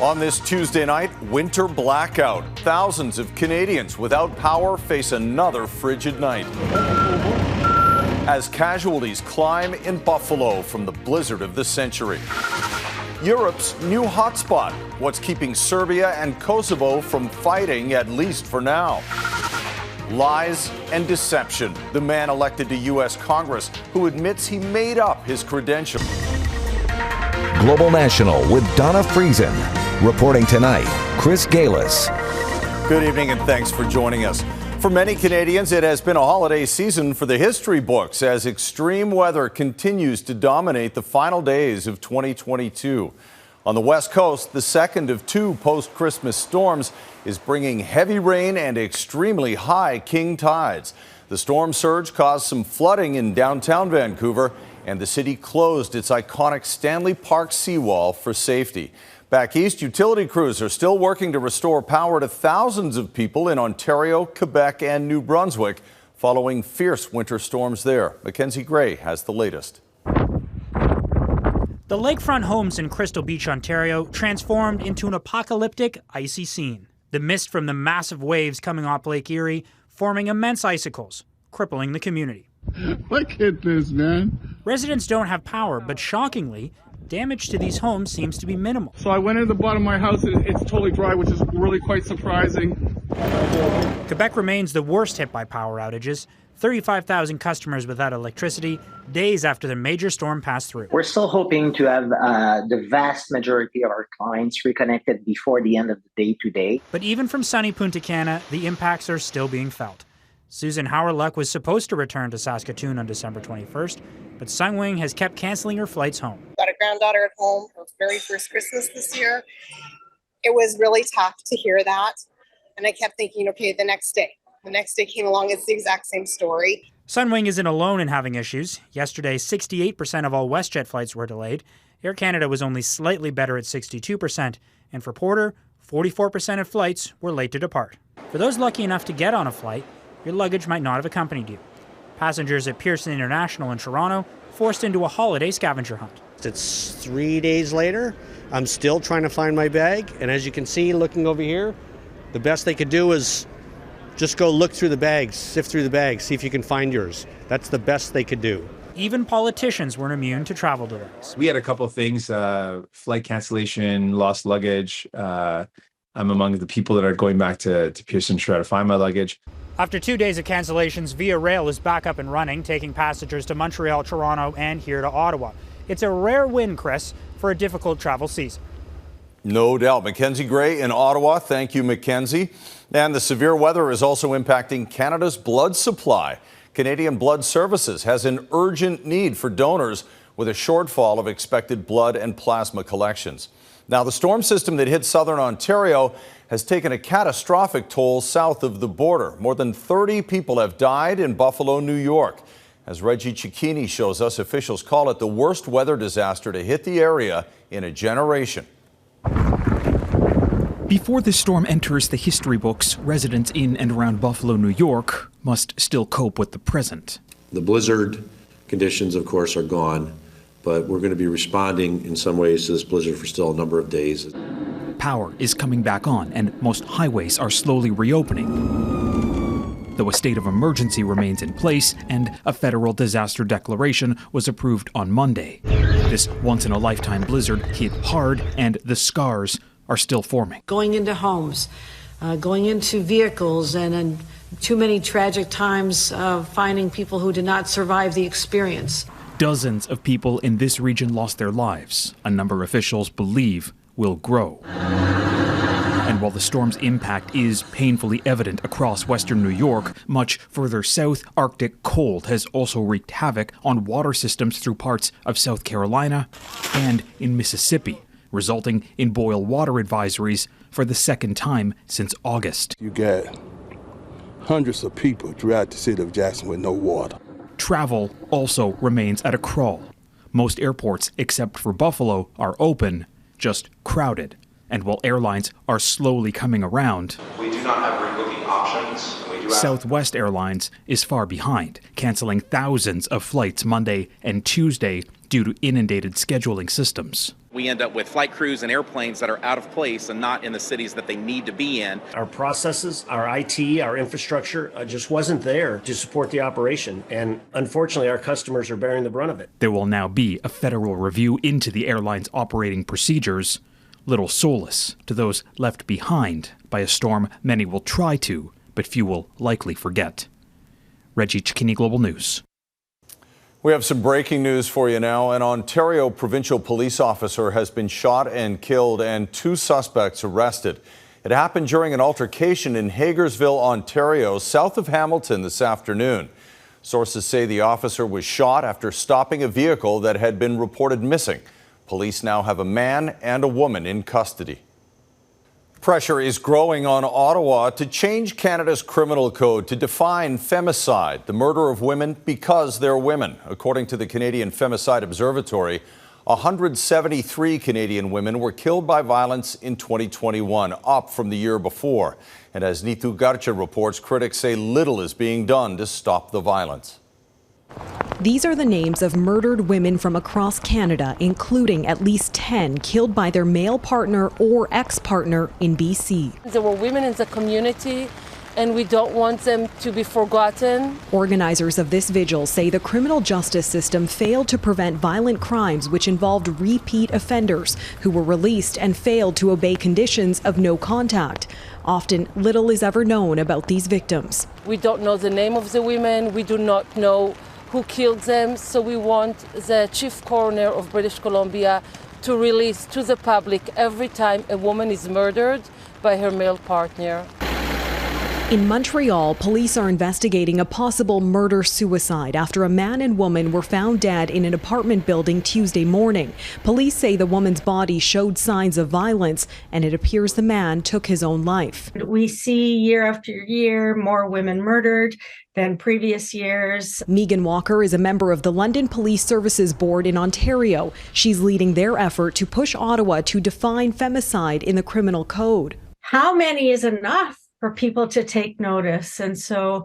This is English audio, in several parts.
On this Tuesday night, winter blackout. Thousands of Canadians without power face another frigid night as casualties climb in Buffalo from the blizzard of the century. Europe's new hotspot. What's keeping Serbia and Kosovo from fighting, at least for now? Lies and deception. The man elected to U.S. Congress who admits he made up his credentials. Global National with Donna Friesen. Reporting tonight, Chris Galis. Good evening and thanks for joining us. For many Canadians, it has been a holiday season for the history books as extreme weather continues to dominate the final days of 2022. On the West Coast, the second of two post-Christmas storms is bringing heavy rain and extremely high king tides. The storm surge caused some flooding in downtown Vancouver, and the city closed its iconic Stanley Park seawall for safety. Back east, utility crews are still working to restore power to thousands of people in Ontario, Quebec, and New Brunswick following fierce winter storms there. Mackenzie Gray has the latest. The lakefront homes in Crystal Beach, Ontario, transformed into an apocalyptic, icy scene. The mist from the massive waves coming off Lake Erie forming immense icicles, crippling the community. Look at this, man. Residents don't have power, but shockingly, damage to these homes seems to be minimal. So I went into the bottom of my house and it's totally dry, which is really quite surprising. Quebec remains the worst hit by power outages. 35,000 customers without electricity days after the major storm passed through. We're still hoping to have the vast majority of our clients reconnected before the end of the day today. But even from sunny Punta Cana, the impacts are still being felt. Susan Howard-Luck was supposed to return to Saskatoon on December 21st, but Sunwing has kept canceling her flights home. Got a granddaughter at home, her very first Christmas this year. It was really tough to hear that. And I kept thinking, okay, the next day. The next day came along, it's the exact same story. Sunwing isn't alone in having issues. Yesterday, 68% of all WestJet flights were delayed. Air Canada was only slightly better at 62%. And for Porter, 44% of flights were late to depart. For those lucky enough to get on a flight, your luggage might not have accompanied you. Passengers at Pearson International in Toronto forced into a holiday scavenger hunt. It's 3 days later. I'm still trying to find my bag. And as you can see, looking over here, the best they could do is just go look through the bags, sift through the bags, see if you can find yours. That's the best they could do. Even politicians weren't immune to travel delays. We had a couple of things, flight cancellation, lost luggage. I'm among the people that are going back to Pearson to try to find my luggage. After 2 days of cancellations, Via Rail is back up and running, taking passengers to Montreal, Toronto, and here to Ottawa. It's a rare win, Chris, for a difficult travel season. No doubt. Mackenzie Gray in Ottawa. Thank you, Mackenzie. And the severe weather is also impacting Canada's blood supply. Canadian Blood Services has an urgent need for donors with a shortfall of expected blood and plasma collections. Now, the storm system that hit southern Ontario has taken a catastrophic toll south of the border. More than 30 people have died in Buffalo, New York. As Reggie Cecchini shows us, officials call it the worst weather disaster to hit the area in a generation. Before this storm enters the history books, residents in and around Buffalo, New York must still cope with the present. The blizzard conditions, of course, are gone, but we're going to be responding in some ways to this blizzard for still a number of days. Power is coming back on, and most highways are slowly reopening. Though a state of emergency remains in place, and a federal disaster declaration was approved on Monday. This once-in-a-lifetime blizzard hit hard, and the scars are still forming. Going into homes, going into vehicles, and too many tragic times finding people who did not survive the experience. Dozens of people in this region lost their lives, a number officials believe will grow. And while the storm's impact is painfully evident across western New York, much further south, Arctic cold has also wreaked havoc on water systems through parts of South Carolina and in Mississippi, resulting in boil water advisories for the second time since August. You got hundreds of people throughout the city of Jackson with no water. Travel also remains at a crawl. Most airports, except for Buffalo, are open, just crowded. And while airlines are slowly coming around, we do not have rebooking options. Southwest Airlines is far behind, canceling thousands of flights Monday and Tuesday due to inundated scheduling systems. We end up with flight crews and airplanes that are out of place and not in the cities that they need to be in. Our processes, our IT, our infrastructure just wasn't there to support the operation. And unfortunately, our customers are bearing the brunt of it. There will now be a federal review into the airline's operating procedures. Little solace to those left behind by a storm many will try to, but few will likely forget. Reggie Cecchini, Global News. We have some breaking news for you now. An Ontario provincial police officer has been shot and killed and 2 suspects arrested. It happened during an altercation in Hagersville, Ontario, south of Hamilton this afternoon. Sources say the officer was shot after stopping a vehicle that had been reported missing. Police now have a man and a woman in custody. Pressure is growing on Ottawa to change Canada's criminal code to define femicide, the murder of women because they're women. According to the Canadian Femicide Observatory, 173 Canadian women were killed by violence in 2021, up from the year before. And as Neetu Garcha reports, critics say little is being done to stop the violence. These are the names of murdered women from across Canada, including at least 10 killed by their male partner or ex-partner in BC. There were women in the community, and we don't want them to be forgotten. Organizers of this vigil say the criminal justice system failed to prevent violent crimes which involved repeat offenders who were released and failed to obey conditions of no contact. Often, little is ever known about these victims. We don't know the name of the women. We do not know who killed them, so we want the Chief Coroner of British Columbia to release to the public every time a woman is murdered by her male partner. In Montreal, police are investigating a possible murder-suicide after a man and woman were found dead in an apartment building Tuesday morning. Police say the woman's body showed signs of violence, and it appears the man took his own life. We see year after year more women murdered than previous years. Megan Walker is a member of the London Police Services Board in Ontario. She's leading their effort to push Ottawa to define femicide in the criminal code. How many is enough for people to take notice? And so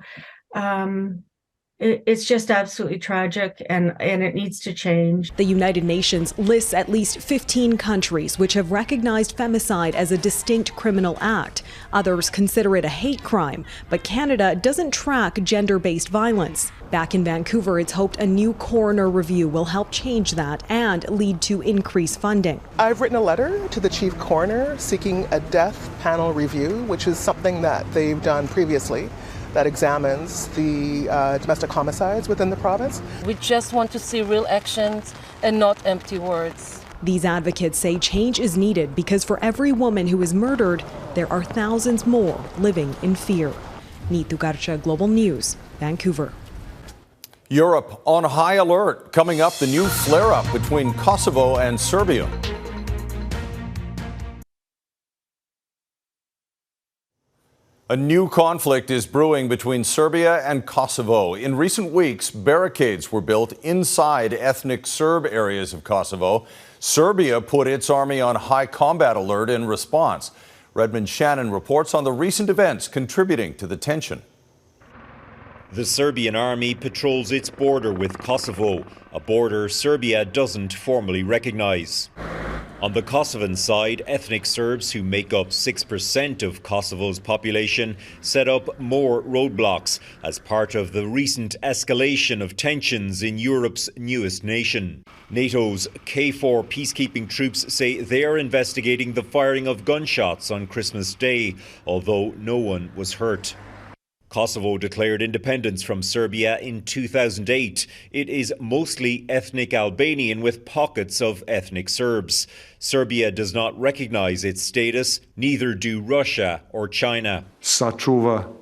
it's just absolutely tragic, and it needs to change. The United Nations lists at least 15 countries which have recognized femicide as a distinct criminal act. Others consider it a hate crime, but Canada doesn't track gender-based violence. Back in Vancouver, it's hoped a new coroner review will help change that and lead to increased funding. I've written a letter to the chief coroner seeking a death panel review, which is something that they've done previously, that examines the domestic homicides within the province. We just want to see real actions and not empty words. These advocates say change is needed because for every woman who is murdered, there are thousands more living in fear. Neetu Garcha, Global News, Vancouver. Europe on high alert. Coming up, the new flare-up between Kosovo and Serbia. A new conflict is brewing between Serbia and Kosovo. In recent weeks, barricades were built inside ethnic Serb areas of Kosovo. Serbia put its army on high combat alert in response. Redmond Shannon reports on the recent events contributing to the tension. The Serbian army patrols its border with Kosovo, a border Serbia doesn't formally recognize. On the Kosovan side, ethnic Serbs, who make up 6% of Kosovo's population, set up more roadblocks as part of the recent escalation of tensions in Europe's newest nation. NATO's KFOR peacekeeping troops say they are investigating the firing of gunshots on Christmas Day, although no one was hurt. Kosovo declared independence from Serbia in 2008. It is mostly ethnic Albanian with pockets of ethnic Serbs. Serbia does not recognize its status, neither do Russia or China. Sačuva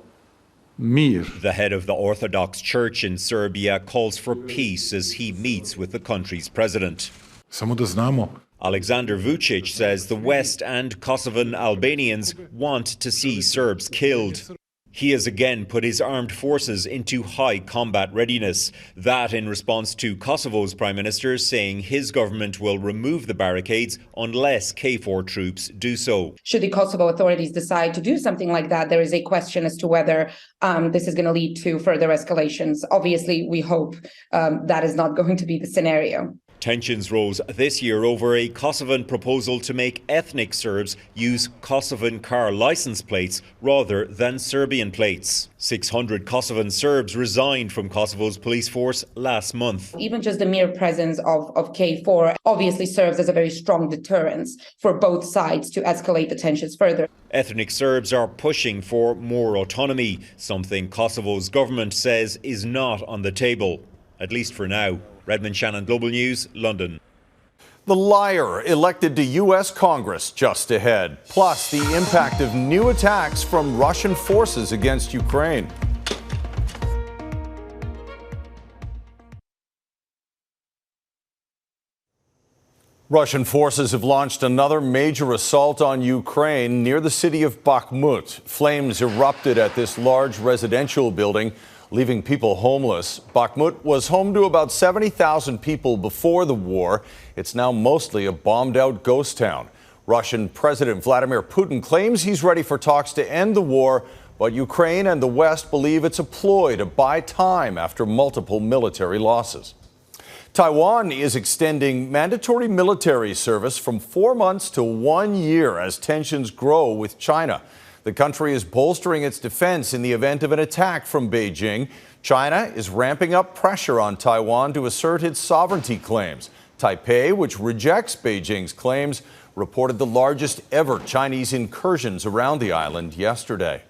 mir. The head of the Orthodox Church in Serbia calls for peace as he meets with the country's president. Samo da znamo. Alexander Vučić says the West and Kosovan Albanians want to see Serbs killed. He has again put his armed forces into high combat readiness. That in response to Kosovo's Prime Minister saying his government will remove the barricades unless KFOR troops do so. Should the Kosovo authorities decide to do something like that, there is a question as to whether this is going to lead to further escalations. Obviously, we hope that is not going to be the scenario. Tensions rose this year over a Kosovan proposal to make ethnic Serbs use Kosovan car license plates rather than Serbian plates. 600 Kosovan Serbs resigned from Kosovo's police force last month. Even just the mere presence of K4 obviously serves as a very strong deterrence for both sides to escalate the tensions further. Ethnic Serbs are pushing for more autonomy, something Kosovo's government says is not on the table, at least for now. Redmond Shannon, Global News, London. The liar elected to U.S. Congress just ahead, plus the impact of new attacks from Russian forces against Ukraine. Russian forces have launched another major assault on Ukraine near the city of Bakhmut. Flames erupted at this large residential building, leaving people homeless. Bakhmut was home to about 70,000 people before the war. It's now mostly a bombed-out ghost town. Russian President Vladimir Putin claims he's ready for talks to end the war, but Ukraine and the West believe it's a ploy to buy time after multiple military losses. Taiwan is extending mandatory military service from 4 months to 1 year as tensions grow with China. The country is bolstering its defense in the event of an attack from Beijing. China is ramping up pressure on Taiwan to assert its sovereignty claims. Taipei, which rejects Beijing's claims, reported the largest ever Chinese incursions around the island yesterday.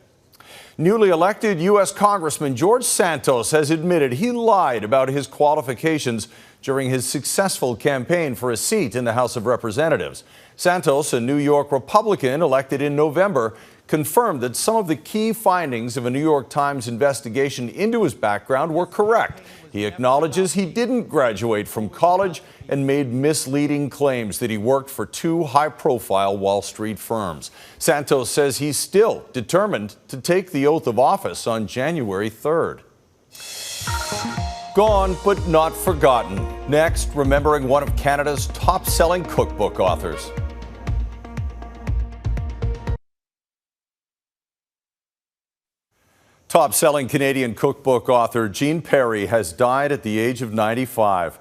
Newly elected U.S. Congressman George Santos has admitted he lied about his qualifications during his successful campaign for a seat in the House of Representatives. Santos, a New York Republican elected in November, confirmed that some of the key findings of a New York Times investigation into his background were correct. He acknowledges he didn't graduate from college and made misleading claims that he worked for 2 high-profile Wall Street firms. Santos says he's still determined to take the oath of office on January 3rd. Gone but not forgotten. Next, remembering one of Canada's top-selling cookbook authors. Top-selling Canadian cookbook author Jean Perry has died at the age of 95.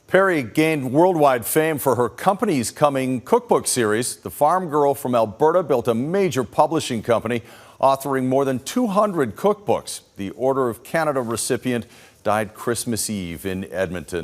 Perry gained worldwide fame for her company's coming cookbook series. The farm girl from Alberta built a major publishing company, authoring more than 200 cookbooks. The Order of Canada recipient died Christmas Eve in Edmonton.